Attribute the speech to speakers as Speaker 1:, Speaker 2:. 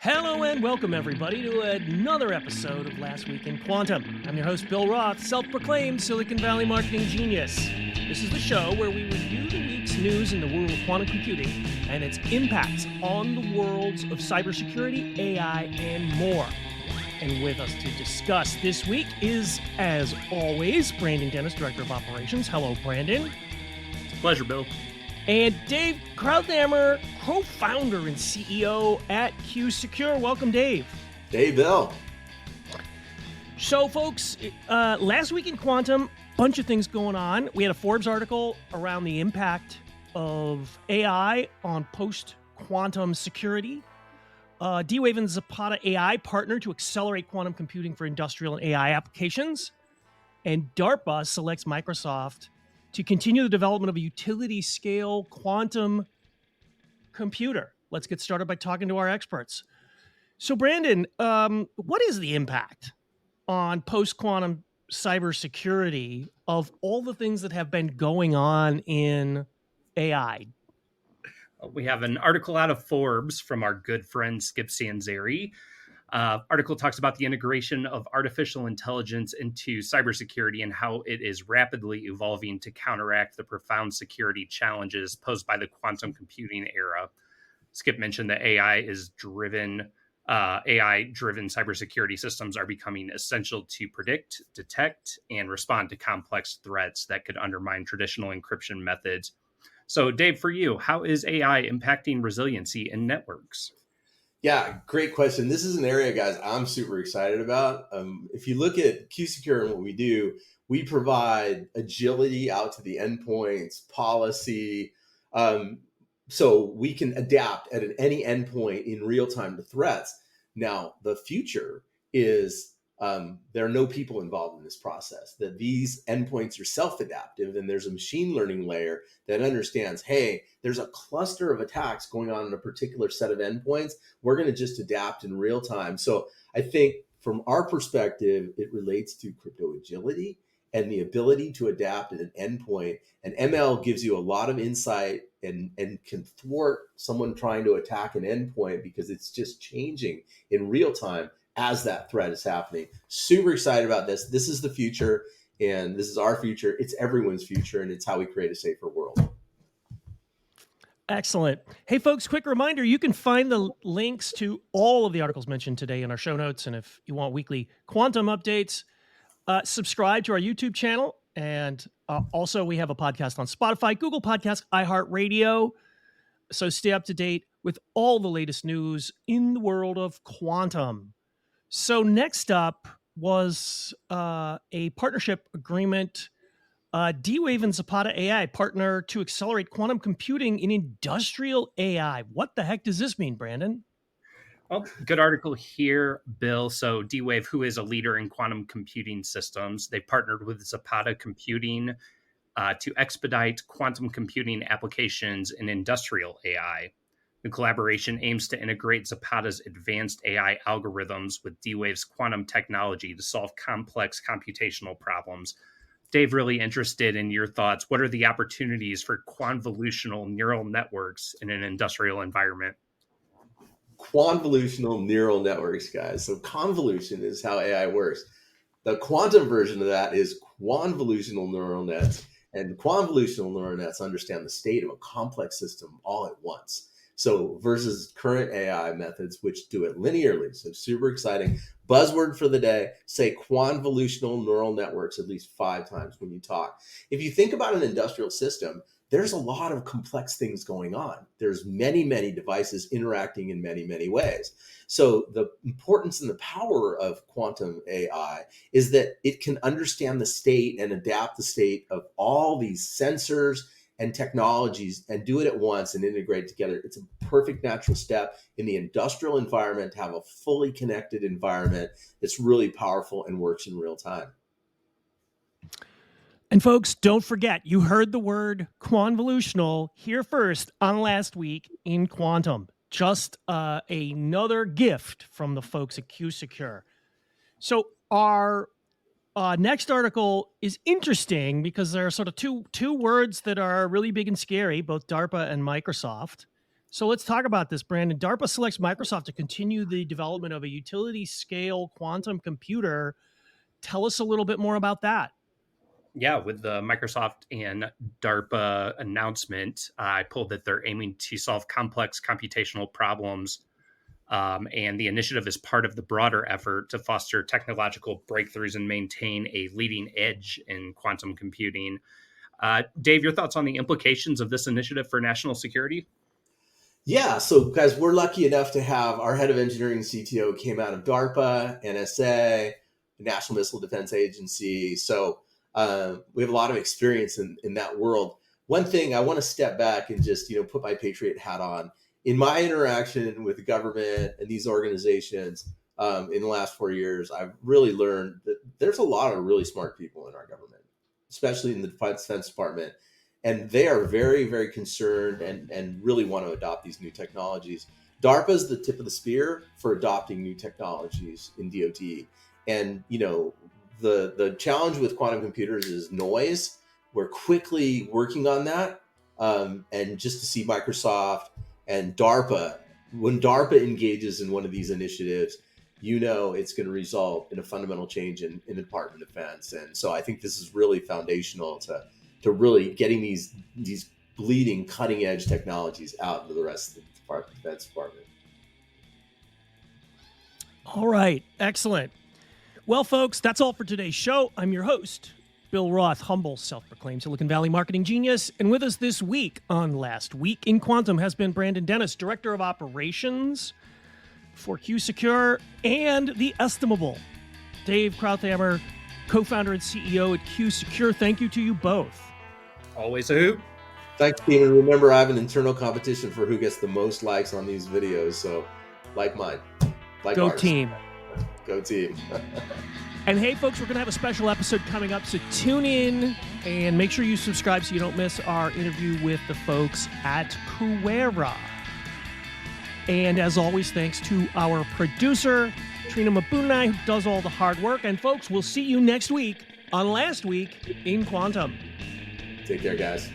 Speaker 1: Hello and welcome, everybody, to another episode of Last Week in Quantum. I'm your host, Bill Roth, self-proclaimed Silicon Valley marketing genius. This is the show where we review the week's news in the world of quantum computing and its impacts on the worlds of cybersecurity, AI, and more. And with us to discuss this week is, as always, Brandon Dennis, Director of Operations. Hello, Brandon.
Speaker 2: It's a pleasure, Bill.
Speaker 1: And Dave Krauthammer, co-founder and CEO at Q-Secure. Welcome, Dave.
Speaker 3: Hey, Bill.
Speaker 1: So, folks, last week in Quantum, bunch of things going on. We had a Forbes article around the impact of AI on post-quantum security. D-Wave and Zapata AI partner to accelerate quantum computing for industrial and AI applications. And DARPA selects Microsoft to continue the development of a utility-scale quantum computer. Let's get started by talking to our experts. So, Brandon, what is the impact on post-quantum cybersecurity of all the things that have been going on in AI?
Speaker 2: We have an article out of Forbes from our good friend Skip Sanzeri. Article talks about the integration of artificial intelligence into cybersecurity and how it is rapidly evolving to counteract the profound security challenges posed by the quantum computing era. Skip mentioned that AI-driven cybersecurity systems are becoming essential to predict, detect, and respond to complex threats that could undermine traditional encryption methods. So, Dave, for you, how is AI impacting resiliency in networks?
Speaker 3: Yeah, great question. This is an area, guys, I'm super excited about. If you look at Q-Secure and what we do, we provide agility out to the endpoints, policy, so we can adapt at any endpoint in real time to threats. Now, the future is there are no people involved in this process, that these endpoints are self-adaptive, and there's a machine learning layer that understands, hey, there's a cluster of attacks going on in a particular set of endpoints. We're going to just adapt in real time. So I think from our perspective, it relates to crypto agility and the ability to adapt at an endpoint. And ML gives you a lot of insight and can thwart someone trying to attack an endpoint because it's just changing in real time as that threat is happening. Super excited about this. This is the future, and this is our future. It's everyone's future, and it's how we create a safer world.
Speaker 1: Excellent. Hey, folks, quick reminder, you can find the links to all of the articles mentioned today in our show notes. And if you want weekly quantum updates, subscribe to our YouTube channel. And also, we have a podcast on Spotify, Google Podcasts, iHeartRadio. So stay up to date with all the latest news in the world of quantum. So next up was a partnership agreement. D-Wave and Zapata AI partner to accelerate quantum computing in industrial AI. What the heck does this mean, Brandon?
Speaker 2: Well, good article here, Bill. So D-Wave, who is a leader in quantum computing systems, they partnered with Zapata Computing to expedite quantum computing applications in industrial AI. The collaboration aims to integrate Zapata's advanced AI algorithms with D-Wave's quantum technology to solve complex computational problems. Dave, really interested in your thoughts. What are the opportunities for convolutional neural networks in an industrial environment?
Speaker 3: Convolutional neural networks, guys. So convolution is how AI works. The quantum version of that is convolutional neural nets. And convolutional neural nets understand the state of a complex system all at once. So versus current AI methods, which do it linearly. So super exciting. Buzzword for the day, say convolutional neural networks at least 5 times when you talk. If you think about an industrial system, there's a lot of complex things going on. There's many, many devices interacting in many, many ways. So the importance and the power of quantum AI is that it can understand the state and adapt the state of all these sensors and technologies and do it at once and integrate together. It's a perfect natural step in the industrial environment to have a fully connected environment that's really powerful and works in real time.
Speaker 1: And folks, don't forget, you heard the word convolutional here first on Last Week in Quantum. Just another gift from the folks at Q-Secure. So our next article is interesting because there are sort of two words that are really big and scary, both DARPA and Microsoft. So let's talk about this, Brandon. DARPA selects Microsoft to continue the development of a utility-scale quantum computer. Tell us a little bit more about that.
Speaker 2: Yeah, with the Microsoft and DARPA announcement, I pulled that they're aiming to solve complex computational problems. And the initiative is part of the broader effort to foster technological breakthroughs and maintain a leading edge in quantum computing. Dave, your thoughts on the implications of this initiative for national security?
Speaker 3: Yeah, so guys, we're lucky enough to have our head of engineering CTO came out of DARPA, NSA, the National Missile Defense Agency. So we have a lot of experience in that world. One thing I want to step back and just put my Patriot hat on. In my interaction with the government and these organizations in the last 4 years, I've really learned that there's a lot of really smart people in our government, especially in the Defense Department. And they are very, very concerned and really want to adopt these new technologies. DARPA is the tip of the spear for adopting new technologies in DoD. And, the challenge with quantum computers is noise. We're quickly working on that. And just to see Microsoft and DARPA, when DARPA engages in one of these initiatives, it's going to result in a fundamental change in the Department of Defense. And so I think this is really foundational to really getting these bleeding cutting edge technologies out into the rest of the Defense Department.
Speaker 1: All right. Excellent. Well, folks, that's all for today's show. I'm your host, Bill Roth, humble, self-proclaimed Silicon Valley marketing genius. And with us this week on Last Week in Quantum has been Brandon Dennis, Director of Operations for Q-Secure, and the estimable Dave Krauthammer, co-founder and CEO at Q-Secure. Thank you to you both.
Speaker 2: Always a hoot.
Speaker 3: Thanks, team. And remember, I have an internal competition for who gets the most likes on these videos. So, like mine. Like
Speaker 1: Go
Speaker 3: ours.
Speaker 1: team.
Speaker 3: Go team.
Speaker 1: And hey, folks, we're going to have a special episode coming up, so tune in and make sure you subscribe so you don't miss our interview with the folks at Kuera. And as always, thanks to our producer, Trina Mabunai, who does all the hard work. And folks, we'll see you next week on Last Week in Quantum.
Speaker 3: Take care, guys.